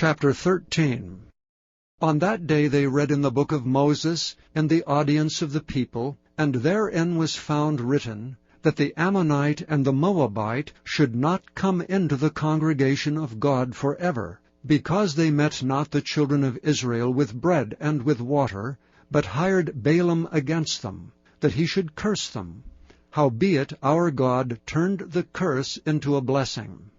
Chapter 13. On that day they read in the book of Moses in the audience of the people, and therein was found written, that the Ammonite and the Moabite should not come into the congregation of God forever, because they met not the children of Israel with bread and with water, but hired Balaam against them, that he should curse them. Howbeit our God turned the curse into a blessing.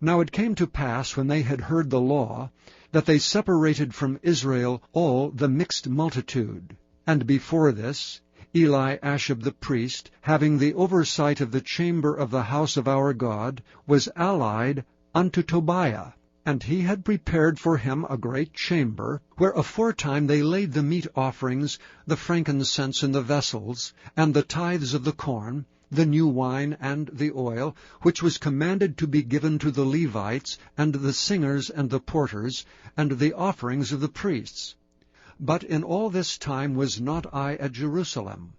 Now it came to pass, when they had heard the law, that they separated from Israel all the mixed multitude. And before this, Eliashib the priest, having the oversight of the chamber of the house of our God, was allied unto Tobiah. And he had prepared for him a great chamber, where aforetime they laid the meat offerings, the frankincense in the vessels, and the tithes of the corn, the new wine and the oil, which was commanded to be given to the Levites, and the singers and the porters, and the offerings of the priests. But in all this time was not I at Jerusalem.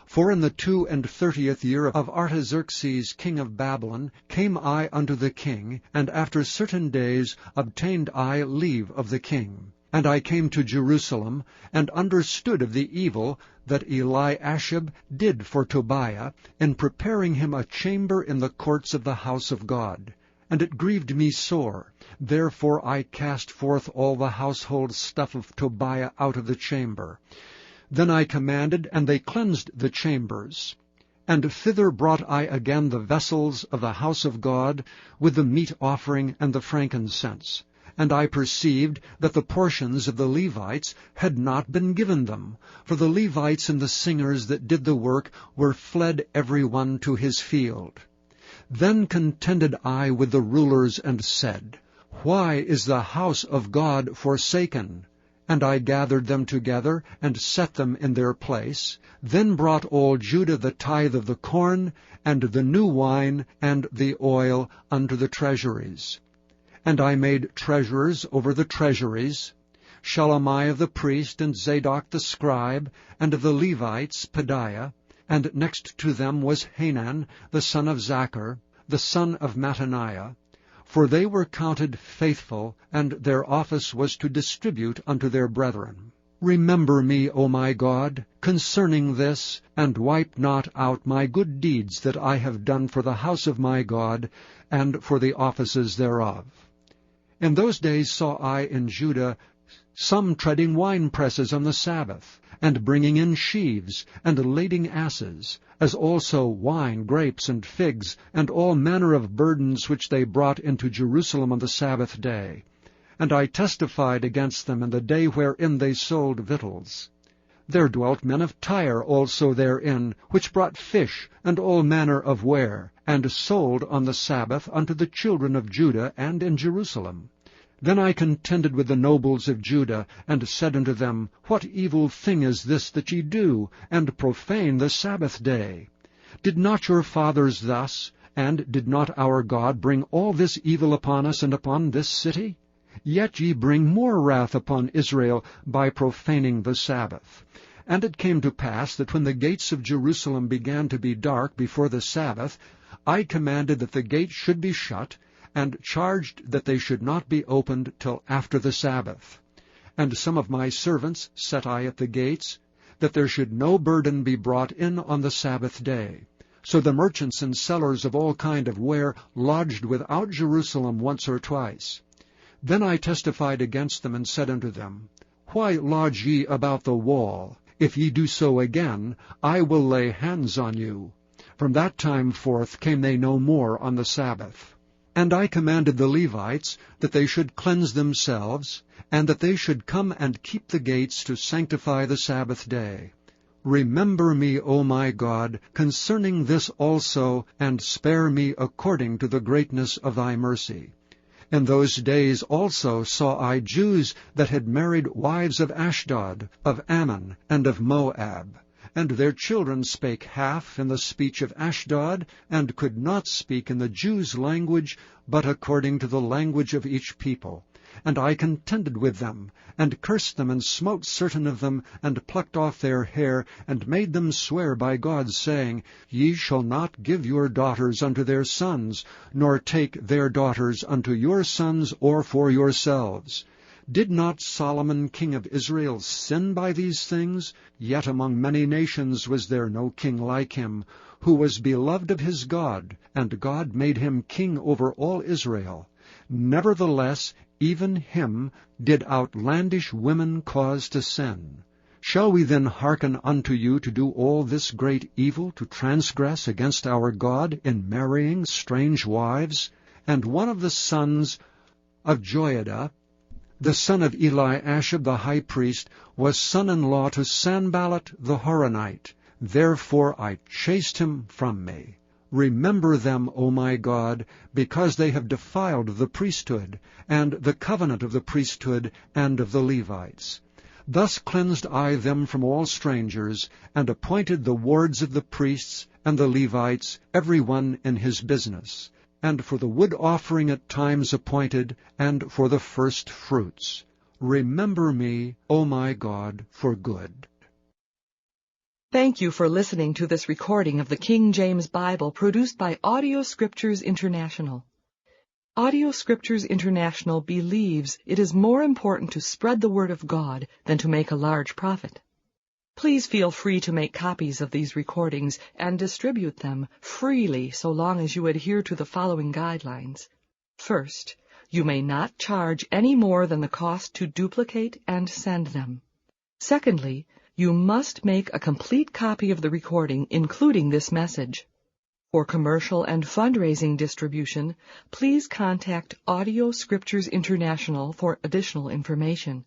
For in the 32nd year of Artaxerxes king of Babylon came I unto the king, and after certain days obtained I leave of the king. And I came to Jerusalem, and understood of the evil that Eliashib did for Tobiah, in preparing him a chamber in the courts of the house of God. And it grieved me sore. Therefore I cast forth all the household stuff of Tobiah out of the chamber. Then I commanded, and they cleansed the chambers. And thither brought I again the vessels of the house of God, with the meat offering and the frankincense. And I perceived that the portions of the Levites had not been given them, for the Levites and the singers that did the work were fled every one to his field. Then contended I with the rulers, and said, Why is the house of God forsaken? And I gathered them together, and set them in their place. Then brought all Judah the tithe of the corn, and the new wine, and the oil unto the treasuries. And I made treasurers over the treasuries, Shelemiah the priest, and Zadok the scribe, and of the Levites Pedaiah, and next to them was Hanan the son of Zachar, the son of Mattaniah, for they were counted faithful, and their office was to distribute unto their brethren. Remember me, O my God, concerning this, and wipe not out my good deeds that I have done for the house of my God, and for the offices thereof. In those days saw I in Judah some treading winepresses on the Sabbath, and bringing in sheaves, and lading asses, as also wine, grapes, and figs, and all manner of burdens which they brought into Jerusalem on the Sabbath day. And I testified against them in the day wherein they sold victuals. There dwelt men of Tyre also therein, which brought fish, and all manner of ware, and sold on the Sabbath unto the children of Judah and in Jerusalem. Then I contended with the nobles of Judah, and said unto them, What evil thing is this that ye do, and profane the Sabbath day? Did not your fathers thus, and did not our God bring all this evil upon us and upon this city? Yet ye bring more wrath upon Israel by profaning the Sabbath. And it came to pass that when the gates of Jerusalem began to be dark before the Sabbath, I commanded that the gates should be shut, and charged that they should not be opened till after the Sabbath. And some of my servants set I at the gates, that there should no burden be brought in on the Sabbath day. So the merchants and sellers of all kind of ware lodged without Jerusalem once or twice. Then I testified against them, and said unto them, Why lodge ye about the wall? If ye do so again, I will lay hands on you. From that time forth came they no more on the Sabbath. And I commanded the Levites that they should cleanse themselves, and that they should come and keep the gates to sanctify the Sabbath day. Remember me, O my God, concerning this also, and spare me according to the greatness of thy mercy. In those days also saw I Jews that had married wives of Ashdod, of Ammon, and of Moab. And their children spake half in the speech of Ashdod, and could not speak in the Jews' language, but according to the language of each people. and I contended with them, and cursed them, and smote certain of them, and plucked off their hair, and made them swear by God, saying, Ye shall not give your daughters unto their sons, nor take their daughters unto your sons, or for yourselves. Did not Solomon king of Israel sin by these things? Yet among many nations was there no king like him, who was beloved of his God, and God made him king over all Israel. Nevertheless, even him did outlandish women cause to sin. Shall we then hearken unto you to do all this great evil, to transgress against our God in marrying strange wives? And one of the sons of Joiada, the son of Eliashib the high priest, was son-in-law to Sanballat the Horonite. Therefore I chased him from me. Remember them, O my God, because they have defiled the priesthood, and the covenant of the priesthood and of the Levites. Thus cleansed I them from all strangers, and appointed the wards of the priests and the Levites, every one in his business, and for the wood offering at times appointed, and for the first fruits. Remember me, O my God, for good. Thank you for listening to this recording of the King James Bible produced by Audio Scriptures International. Audio Scriptures International believes it is more important to spread the Word of God than to make a large profit. Please feel free to make copies of these recordings and distribute them freely so long as you adhere to the following guidelines. First, you may not charge any more than the cost to duplicate and send them. Secondly, you must make a complete copy of the recording, including this message. For commercial and fundraising distribution, please contact Audio Scriptures International for additional information.